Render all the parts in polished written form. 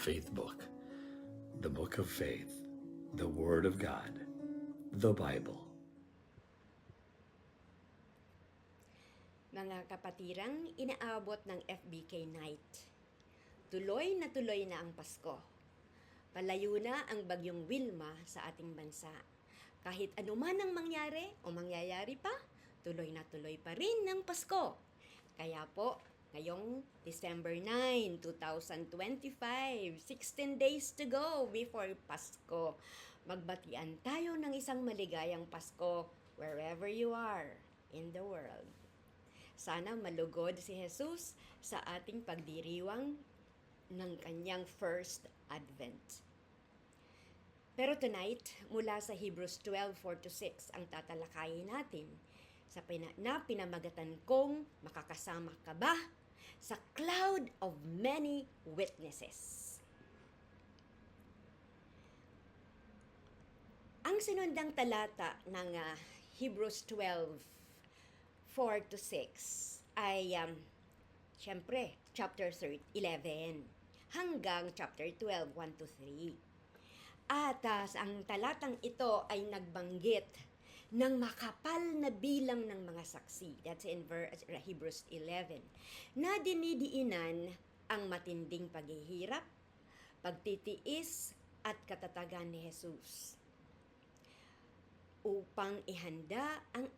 faith book, the book of faith, the Word of God, the Bible. Mga kapatirang inaabot ng FBK Night. Tuloy na ang Pasko. Palayo na ang bagyong Wilma sa ating bansa. Kahit anuman ang mangyari o mangyayari pa, tuloy pa rin ng Pasko. Kaya po, ngayong December 9, 2025, 16 days to go before Pasko. Magbatian tayo ng isang maligayang Pasko wherever you are in the world. Sana malugod si Jesus sa ating pagdiriwang ng kanyang first Advent. Pero tonight, mula sa Hebrews 12:4-6 ang tatalakayin natin sa pinamagatan kong makakasama ka ba sa cloud of many witnesses. Ang sinundang talata ng Hebrews 12:4-6 ay syempre chapter 11 hanggang chapter 12, 1-3. At ang talatang ito ay nagbanggit ng makapal na bilang ng mga saksi. That's in Hebrews 11. Na dinidiinan ang matinding paghihirap, pagtitiis at katatagan ni Jesus upang ihanda ang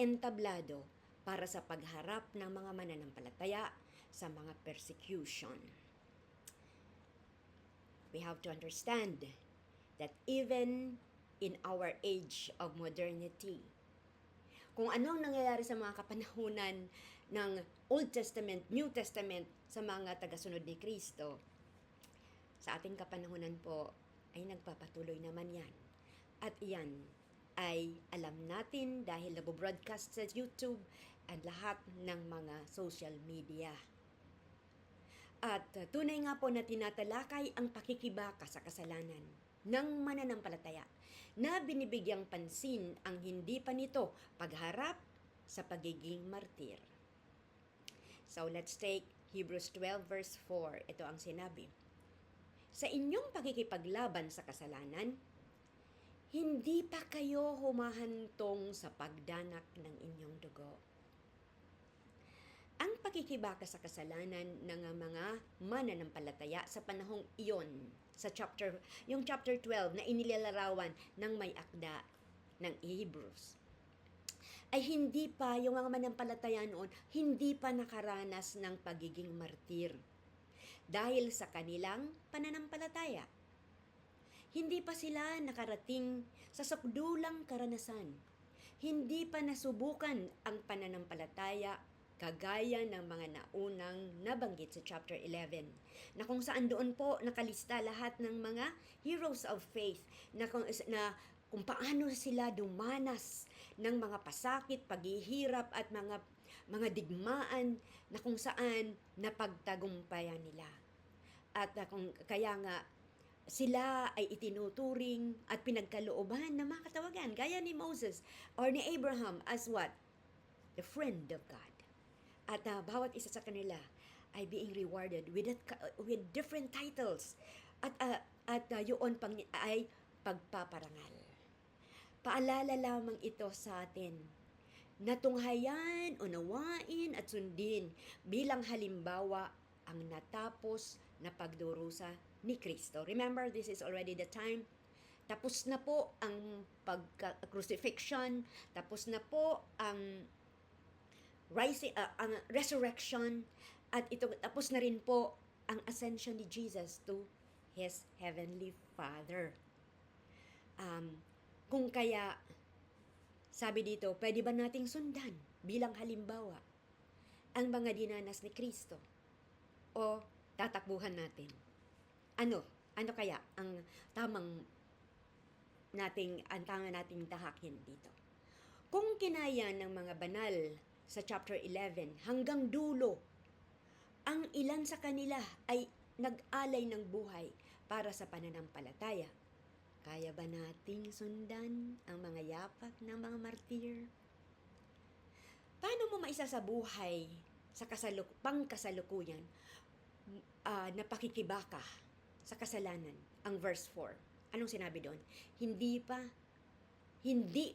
entablado para sa pagharap ng mga mananampalataya sa mga persecution. We have to understand that even in our age of modernity, kung anong nangyayari sa mga kapanahunan ng Old Testament, New Testament sa mga tagasunod ni Kristo, sa ating kapanahunan po ay nagpapatuloy naman yan. At iyan ay alam natin dahil nabobroadcast sa YouTube at lahat ng mga social media. At tunay nga po na tinatalakay ang pakikibaka sa kasalanan ng mananampalataya na binibigyang pansin ang hindi pa nito pagharap sa pagiging martir. So let's take Hebrews 12 verse 4. Ito ang sinabi. Sa inyong pakikipaglaban sa kasalanan, hindi pa kayo humahantong sa pagdanak ng inyong dugo. Ang pakikibaka sa kasalanan ng mga mananampalataya sa panahong iyon, yung chapter 12 na inilalarawan ng may akda ng Hebrews, ay hindi pa, yung mga mananampalataya noon, hindi pa nakaranas ng pagiging martir dahil sa kanilang pananampalataya. Hindi pa sila nakarating sa sakdulang karanasan. Hindi pa nasubukan ang pananampalataya kagaya ng mga naunang nabanggit sa chapter 11, na kung saan doon po nakalista lahat ng mga heroes of faith na kung paano sila dumanas ng mga pasakit, paghihirap at mga digmaan na kung saan napagtagumpayan nila. At kaya nga sila ay itinuturing at pinagkalooban na mga katawagan gaya ni Moses or ni Abraham as what? The friend of God. At bawat isa sa kanila ay being rewarded with different titles at yun ay pagpaparangal. Paalala lamang ito sa atin na tunghayan, unawain at sundin bilang halimbawa ang natapos na pagdurusa ni Kristo. Remember, this is already the time. Tapos na po ang crucifixion, tapos na po ang ang resurrection, at ito tapos na rin po ang ascension ni Jesus to His Heavenly Father. Kung kaya, sabi dito, pwede ba nating sundan bilang halimbawa ang mga dinanas ni Kristo? O tatakbuhan natin? Ano kaya ang tamang nating tahakin dito? Kung kinaya ng mga banal sa chapter 11 hanggang dulo, ang ilan sa kanila ay nag-alay ng buhay para sa pananampalataya. Kaya ba nating sundan ang mga yapak ng mga martir? Paano mo maisasabuhay sa pangkasalukuyan na pakikibaka sa kasalanan, ang verse 4. Anong sinabi doon? Hindi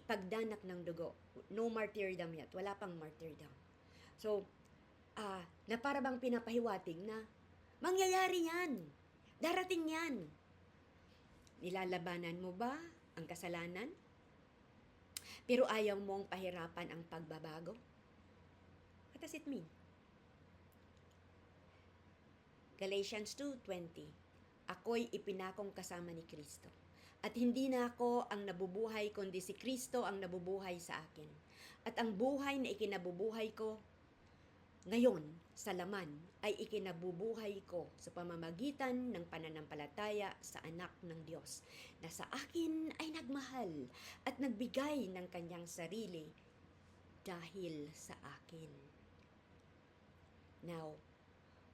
pagdanak ng dugo. No martyrdom yet. Wala pang martyrdom. So, na para bang pinapahiwatig na mangyayari yan. Darating yan. Nilalabanan mo ba ang kasalanan? Pero ayaw mong pahirapan ang pagbabago? What does it mean? Galatians 2:20. Ako'y ipinakong kasama ni Kristo. At hindi na ako ang nabubuhay, kundi si Kristo ang nabubuhay sa akin. At ang buhay na ikinabubuhay ko ngayon sa laman ay ikinabubuhay ko sa pamamagitan ng pananampalataya sa anak ng Diyos na sa akin ay nagmahal at nagbigay ng kanyang sarili dahil sa akin. Now,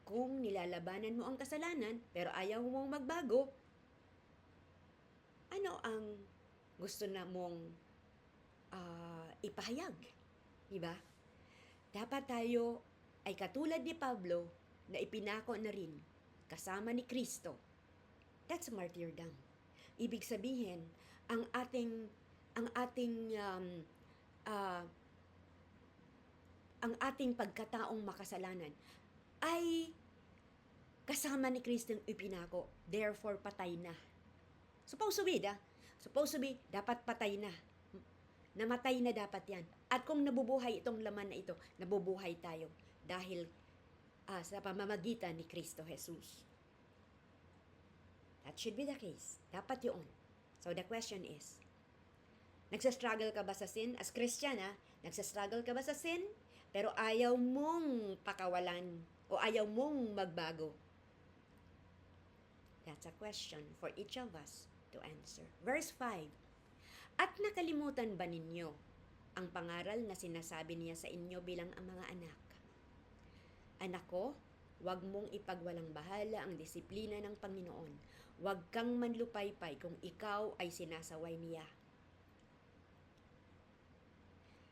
kung nilalabanan mo ang kasalanan pero ayaw mong magbago, ano ang gusto na mong ipahayag? Diba? Dapat tayo ay katulad ni Pablo na ipinako na rin kasama ni Kristo. That's martyrdom. Ibig sabihin, ang ating pagkataong makasalanan ay kasama ni Kristo ipinako. Therefore, patay na. Supposed to be, dapat patay na. Namatay na dapat yan. At kung nabubuhay itong laman na ito, nabubuhay tayo dahil sa pamamagitan ni Kristo Jesus. That should be the case. Dapat yun. So the question is, nagsastruggle ka ba sa sin? As Christian, nagsastruggle ka ba sa sin? Pero ayaw mong pakawalan o ayaw mong magbago. That's a question for each of us to answer. Verse 5. At nakalimutan ba ninyo ang pangaral na sinasabi niya sa inyo bilang ang mga anak? Anak ko, huwag mong ipagwalang bahala ang disiplina ng Panginoon. Huwag kang manlupaypay kung ikaw ay sinasaway niya.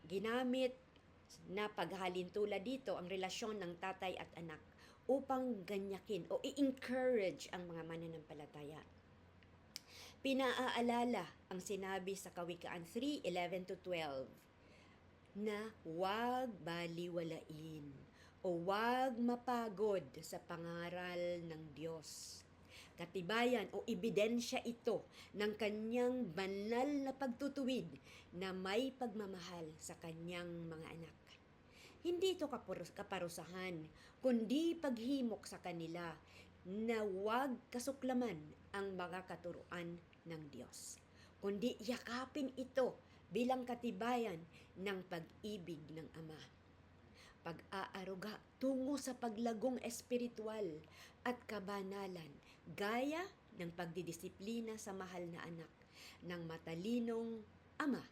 Ginamit na paghalintulad dito ang relasyon ng tatay at anak upang ganyakin o i-encourage ang mga mananampalataya. Pinaaalala ang sinabi sa Kawikaan 3:11-12 na huwag baliwalain o huwag mapagod sa pangaral ng Diyos. Katibayan o ebidensya ito ng kanyang banal na pagtutuwid na may pagmamahal sa kanyang mga anak. Hindi ito kaparusahan, kundi paghimok sa kanila na huwag kasuklaman ang mga katuruan ng Diyos, kundi yakapin ito bilang katibayan ng pag-ibig ng Ama. Pag-aaruga tungo sa paglagong espiritual at kabanalan, gaya ng pagdidisiplina sa mahal na anak ng matalinong ama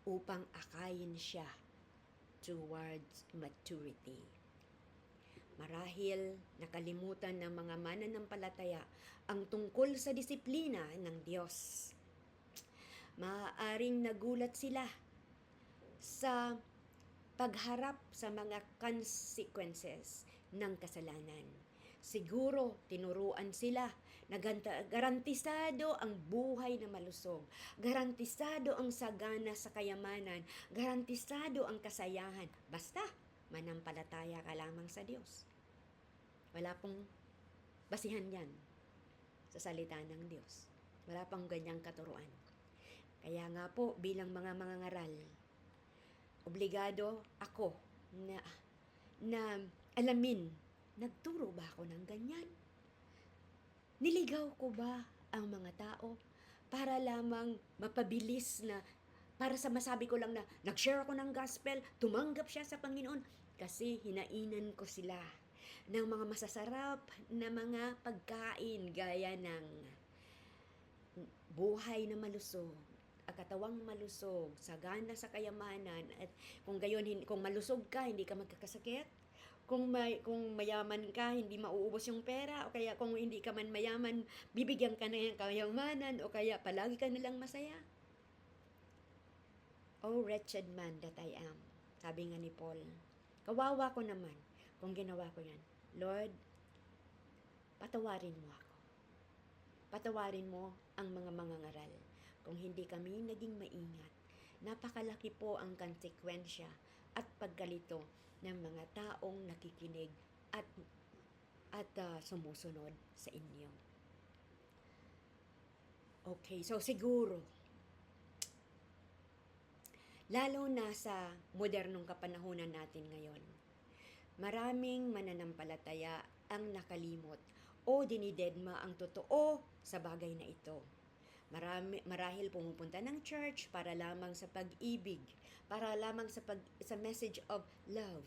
upang akayin siya towards maturity. Marahil nakalimutan ng mga mananampalataya ang tungkol sa disiplina ng Diyos. Maaaring nagulat sila sa pagharap sa mga consequences ng kasalanan. Siguro tinuruan sila na garantisado ang buhay na malusog, garantisado ang sagana sa kayamanan, garantisado ang kasayahan, basta manampalataya ka lamang sa Diyos. Wala pong basihan yan sa salita ng Diyos. Wala pang ganyang katuruan. Kaya nga po, bilang mga mangangaral, obligado ako na alamin, nagturo ba ako ng ganyan? Niligaw ko ba ang mga tao para lamang mapabilis na, para sa masabi ko lang na nag-share ako ng gospel, tumanggap siya sa Panginoon kasi hinainan ko sila ng mga masasarap na mga pagkain gaya ng buhay na malusog, katawang malusog, sagana sa kayamanan, at kung gayon, kung malusog ka, hindi ka magkakasakit. Kung mayaman ka, hindi mauubos yung pera, o kaya kung hindi ka man mayaman, bibigyan ka na ng kayamanan, o kaya palagi ka nilang masaya. Oh, wretched man that I am, sabi nga ni Paul. Kawawa ko naman kung ginawa ko yan. Lord, patawarin mo ako. Patawarin mo ang mga mangangaral. Kung hindi kami naging maingat, napakalaki po ang konsekwensya at pagkalito ng mga taong nakikinig at sumusunod sa inyo. Okay, so siguro, lalo na sa modernong kapanahunan natin ngayon, maraming mananampalataya ang nakalimot o dinidedma ang totoo sa bagay na ito. Marahil pumupunta ng church para lamang sa pag-ibig, para lamang sa message of love,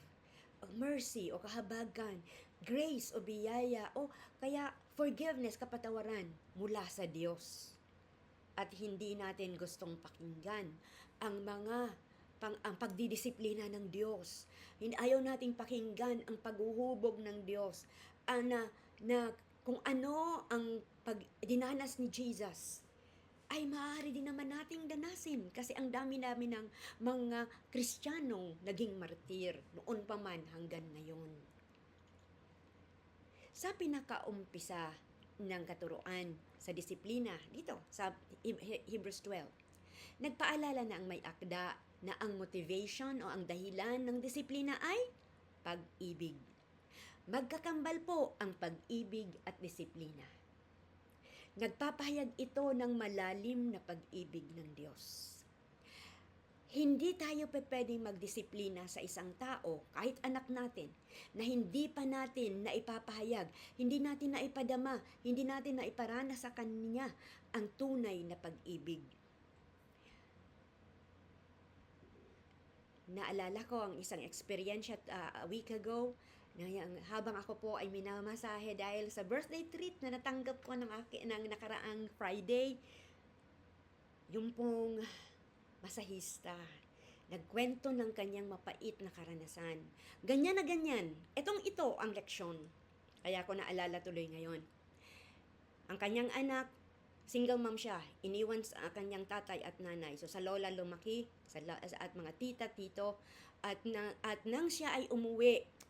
mercy o kahabagan, grace o biyaya o kaya forgiveness, kapatawaran mula sa Diyos. At hindi natin gustong pakinggan ang ang pagdidisiplina ng Diyos. Ayaw nating pakinggan ang paghuhubog ng Diyos na kung ano ang dinanas ni Jesus ay maaari din naman nating danasin kasi ang dami-dami ng mga Kristiyanong naging martir noon pa man hanggang ngayon. Sa pinakaumpisa ng katuruan sa disiplina dito sa Hebrews 12, nagpaalala na ang may akda na ang motivation o ang dahilan ng disiplina ay pag-ibig. Magkakambal po ang pag-ibig at disiplina. Nagpapahayag ito ng malalim na pag-ibig ng Diyos. Hindi tayo pwedeng magdisiplina sa isang tao, kahit anak natin, na hindi pa natin naipapahayag, hindi natin naipadama, hindi natin naiparana sa kanya ang tunay na pag-ibig. Naalala ko ang isang experience a week ago, na habang ako po ay minamasahe dahil sa birthday treat na natanggap ko ng nakaraang Friday, yung pong masahista, nagkwento ng kanyang mapait na karanasan. Ganyan na ganyan. Ito ang leksyon. Kaya ko naalala tuloy ngayon. Ang kanyang anak, single mom siya. Iniwan sa kanyang tatay at nanay. So sa lola lumaki, at mga tita, tito, at nang siya ay umuwi,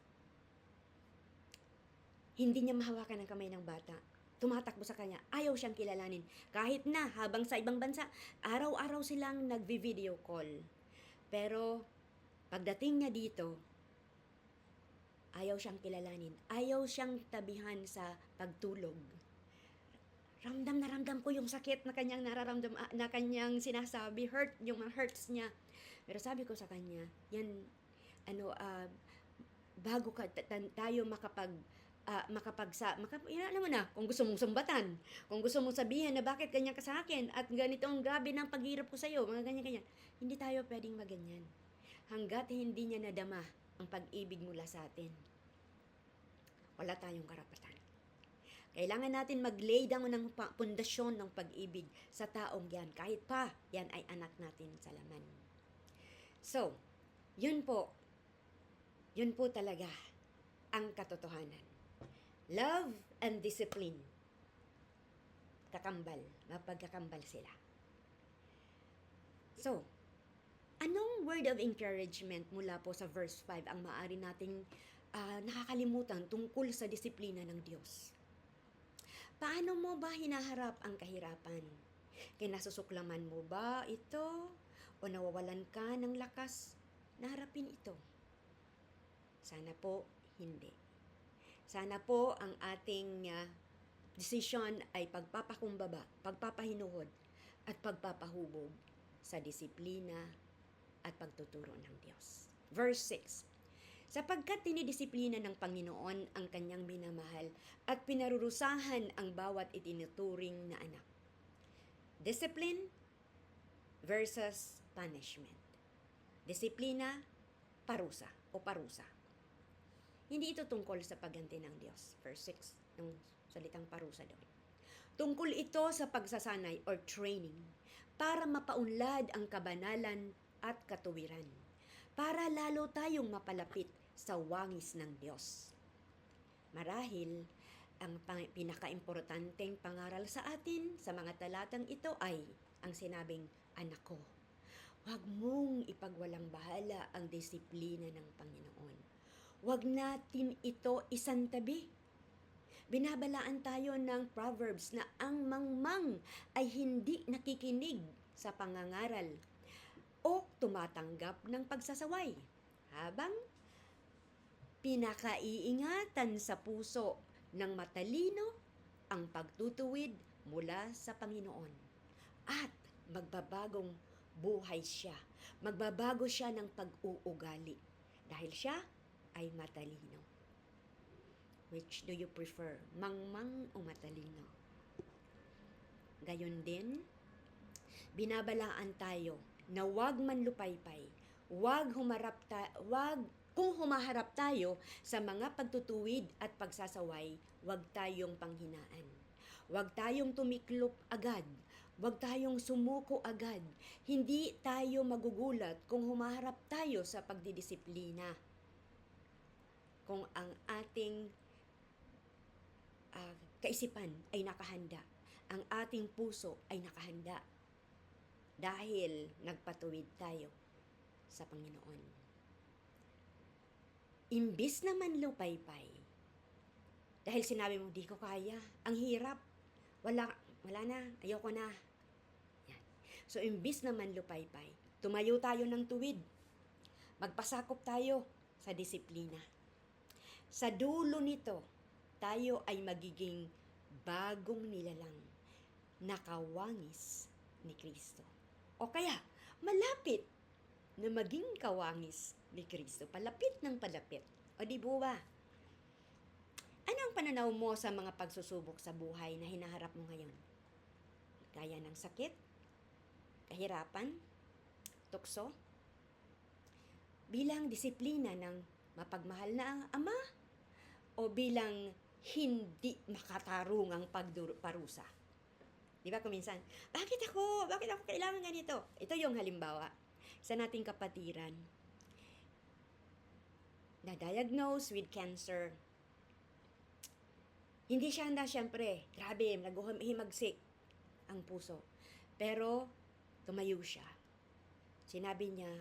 hindi niya mahawakan ang kamay ng bata. Tumatakbo sa kanya. Ayaw siyang kilalanin. Kahit na habang sa ibang bansa, araw-araw silang nagvi-video call. Pero pagdating niya dito, ayaw siyang kilalanin. Ayaw siyang tabihan sa pagtulog. Ramdam na ramdam ko yung sakit na kanyang nararamdam, na kanyang sinasabi, yung mga hurts niya. Pero sabi ko sa kanya, yan, bago tayo alam mo na, kung gusto mong sumbatan, kung gusto mong sabihin na bakit ganyan ka sa akin, at ganito ang grabe ng paghirap ko sa'yo, mga ganyan-ganyan. Hindi tayo pwedeng maganyan. Hanggat hindi niya nadama ang pag-ibig mula sa atin, wala tayong karapatan. Kailangan natin mag-lay down ng pundasyon ng pag-ibig sa taong yan, kahit pa yan ay anak natin sa laman. So, yun po talaga ang katotohanan. Love and discipline. Mapagkakambal sila. So, anong word of encouragement mula po sa verse 5 ang maaari nating nakakalimutan tungkol sa disiplina ng Diyos? Paano mo ba hinaharap ang kahirapan? Kinasusuklaman mo ba ito? O nawawalan ka ng lakas na harapin ito? Sana po hindi. Sana po ang ating desisyon ay pagpapakumbaba, pagpapahinuhod, at pagpapahubog sa disiplina at pagtuturo ng Diyos. Verse 6. Sapagkat dinidisiplina ng Panginoon ang kanyang minamahal at pinarurusahan ang bawat itinuturing na anak. Discipline versus punishment. Disiplina, parusa o parusa. Hindi ito tungkol sa pagganti ng Diyos. Verse 6 ng salitang parusa doon. Tungkol ito sa pagsasanay or training para mapaunlad ang kabanalan at katuwiran. Para lalo tayong mapalapit sa wangis ng Diyos. Marahil, ang pinakaimportanteng pangaral sa atin sa mga talatang ito ay ang sinabing, anak ko, huwag mong ipagwalang bahala ang disiplina ng Panginoon. Huwag natin ito isantabi. Binabalaan tayo ng Proverbs na ang mangmang ay hindi nakikinig sa pangangaral o tumatanggap ng pagsasaway, habang pinakaiingatan sa puso ng matalino ang pagtutuwid mula sa Panginoon. At magbabagong buhay siya. Magbabago siya ng pag-uugali dahil siya ay matalino. Which do you prefer? Mangmang o matalino? Gayon din, binabalaan tayo na huwag manlupaypay, kung humaharap tayo sa mga pagtutuwid at pagsasaway, huwag tayong panghinaan. Huwag tayong tumiklop agad. Huwag tayong sumuko agad. Hindi tayo magugulat kung humaharap tayo sa pagdidisiplina. Kung ang ating kaisipan ay nakahanda, ang ating puso ay nakahanda dahil nagpatuwid tayo sa Panginoon. Imbis naman lupaypay, dahil sinabi mo, di ko kaya, ang hirap, wala na, ayoko na. Yan. So, imbis naman lupaypay, tumayo tayo ng tuwid, magpasakop tayo sa disiplina. Sa dulo nito, tayo ay magiging bagong nilalang, nakawangis ni Kristo. O kaya, malapit na maging kawangis ni Kristo. Palapit ng palapit. O di ba? Ano ang pananaw mo sa mga pagsusubok sa buhay na hinaharap mo ngayon? Gaya ng sakit, kahirapan, tukso? Bilang disiplina ng mapagmahal na ama o bilang hindi makatarungang pagparusa? Di ba kuminsan, bakit ako kailangan ganito? Ito yung halimbawa sa nating kapatiran na diagnosed with cancer. Hindi siya handa, syempre. Grabe, naghimagsik ang puso. Pero, tumayo siya. Sinabi niya,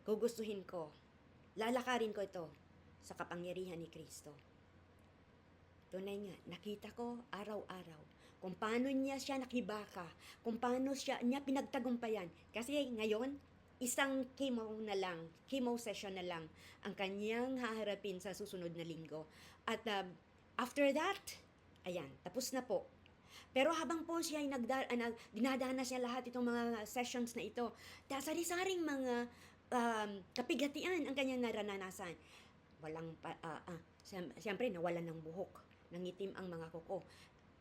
gugustuhin ko, lalakarin ko ito sa kapangyarihan ni Kristo. Tunay nga, nakita ko araw-araw kung paano niya siya nakibaka, kung paano niya pinagtagumpayan. Kasi ngayon, isang chemo session na lang ang kanyang haharapin sa susunod na linggo. At after that, ayan, tapos na po. Pero habang po siya ay dinadanas niya lahat itong mga sessions na ito, sari-saring mga kapigatian ang kanyang naranasan. Siyempre, nawalan ng buhok, nangitim ang mga kuko.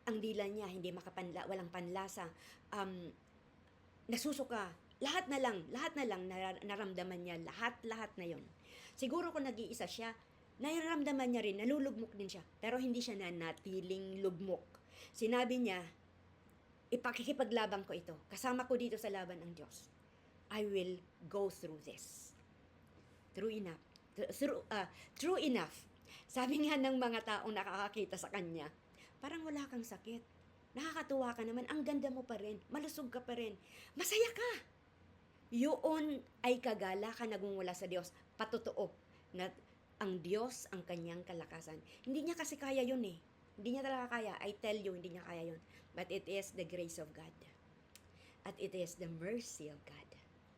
Ang dila niya, hindi walang panlasa. Nasusuka. Lahat na lang naramdaman niya, lahat na yon. Siguro kung nag-iisa siya, nararamdaman niya rin, nalulugmok din siya, pero hindi siya nanatiling lugmok. Sinabi niya, ipakikipaglaban ko ito, kasama ko dito sa laban ng Diyos. I will go through this. True enough. Sabi nga ng mga taong nakakakita sa kanya, parang wala kang sakit. Nakakatuwa ka naman, ang ganda mo pa rin, malusog ka pa rin, masaya ka. Yun ay kagalakan nagmumula sa Diyos. Patotoo na ang Diyos ang kanyang kalakasan. Hindi niya kasi kaya yun eh. Hindi niya talaga kaya. I tell you, hindi niya kaya yun. But it is the grace of God. At it is the mercy of God.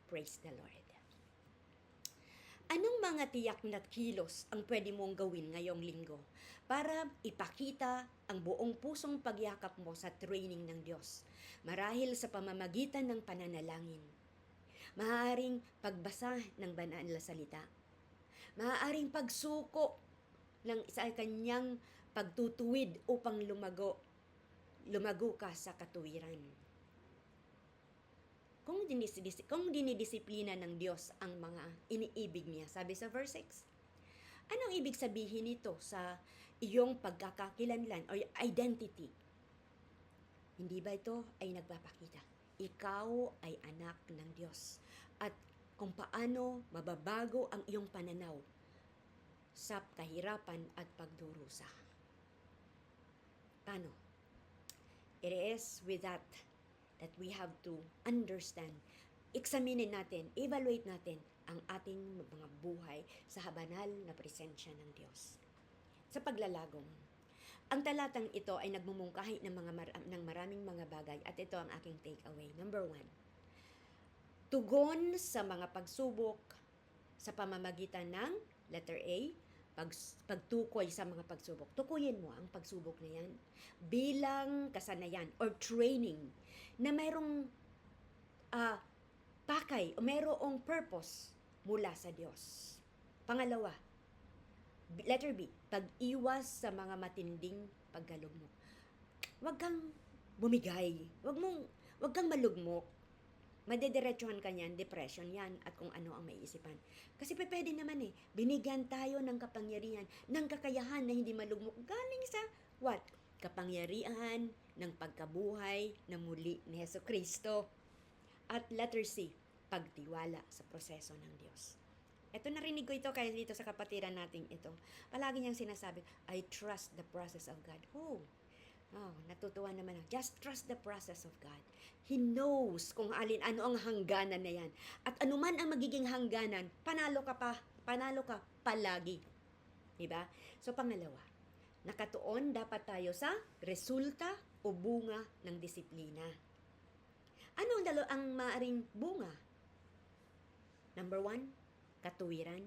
Praise the Lord. Anong mga tiyak na kilos ang pwede mong gawin ngayong linggo para ipakita ang buong pusong pagyakap mo sa training ng Diyos? Marahil sa pamamagitan ng pananalangin. Maaaring pagbasa ng banal na salita. Maaaring pagsuko ng sa kanyang pagtutuwid upang lumago ka sa katuwiran. Kung dinidisiplina ng Diyos ang mga iniibig niya, sabi sa verse 6, anong ibig sabihin nito sa iyong pagkakakilanlan o identity? Hindi ba ito ay nagpapakita? Ikaw ay anak ng Diyos. At kung paano mababago ang iyong pananaw sa kahirapan at pagdurusa. Paano? It is with that we have to understand, examine natin, evaluate natin ang ating mga buhay sa banal na presensya ng Diyos. Sa paglalagom, Ang talatang ito ay nagmumungkahi ng maraming mga bagay at ito ang aking takeaway. Number 1, tugon sa mga pagsubok sa pamamagitan ng letter A, pagtukoy sa mga pagsubok. Tukuyin mo ang pagsubok na yan bilang kasanayan or training na mayroong pakay o mayroong purpose mula sa Diyos. Pangalawa, letter B, pag-iwas sa mga matinding pagkalugmok. Huwag kang bumigay. Huwag kang malugmok. Madediretsuhan ka niyan, depression yan, at kung ano ang maiisipan. Kasi pwede naman binigyan tayo ng kapangyarihan, ng kakayahan na hindi malugmok. Galing sa what? Kapangyarihan ng pagkabuhay na muli ni Jesucristo. At letter C, pagtiwala sa proseso ng Diyos. Ito, narinig ko ito kaya dito sa kapatiran natin ito. Palagi niyang sinasabi, I trust the process of God. Natutuwa naman ako. Just trust the process of God. He knows kung ano ang hangganan na yan. At anuman ang magiging hangganan, panalo ka palagi. Diba? So, pangalawa, nakatuon dapat tayo sa resulta o bunga ng disiplina. Ano ang maaring bunga? Number 1, katuwiran,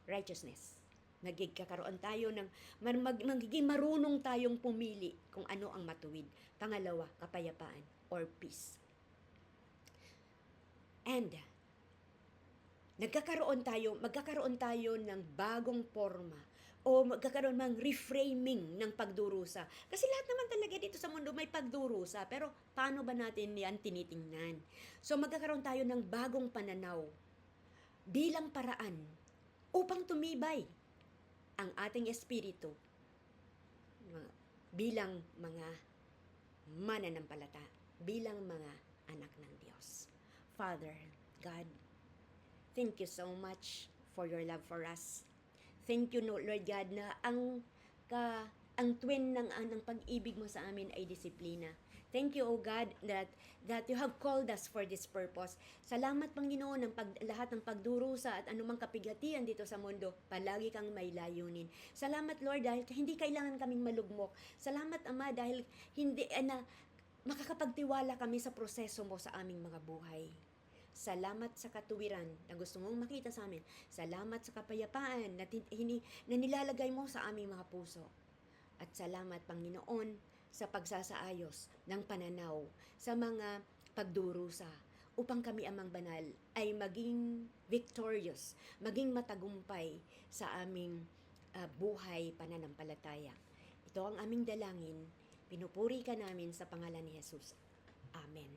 righteousness. Magiging marunong tayong pumili kung ano ang matuwid. Pangalawa, kapayapaan or peace. And magkakaroon tayo ng bagong forma o magkakaroon ng reframing ng pagdurusa. Kasi lahat naman talaga dito sa mundo may pagdurusa, pero paano ba natin yan tinitingnan? So magkakaroon tayo ng bagong pananaw bilang paraan upang tumibay ang ating espiritu bilang mga mananampalataya, bilang mga anak ng Diyos. Father, God, thank you so much for your love for us. Thank you, Lord God, na ang twin ng pag-ibig mo sa amin ay disiplina. Thank you, O God, that you have called us for this purpose. Salamat, Panginoon, ng lahat ng pagdurusa at anumang kapigatian dito sa mundo, palagi kang may layunin. Salamat, Lord, dahil hindi kailangan kaming malugmok. Salamat, Ama, dahil makakapagtiwala kami sa proseso mo sa aming mga buhay. Salamat sa katuwiran na gusto mong makita sa amin. Salamat sa kapayapaan na nilalagay mo sa aming mga puso. At salamat, Panginoon, sa pagsasaayos ng pananaw sa mga pagdurusa upang kami, Amang Banal, ay maging victorious, maging matagumpay sa aming buhay pananampalataya. Ito ang aming dalangin. Pinupuri ka namin sa pangalan ni Jesus. Amen.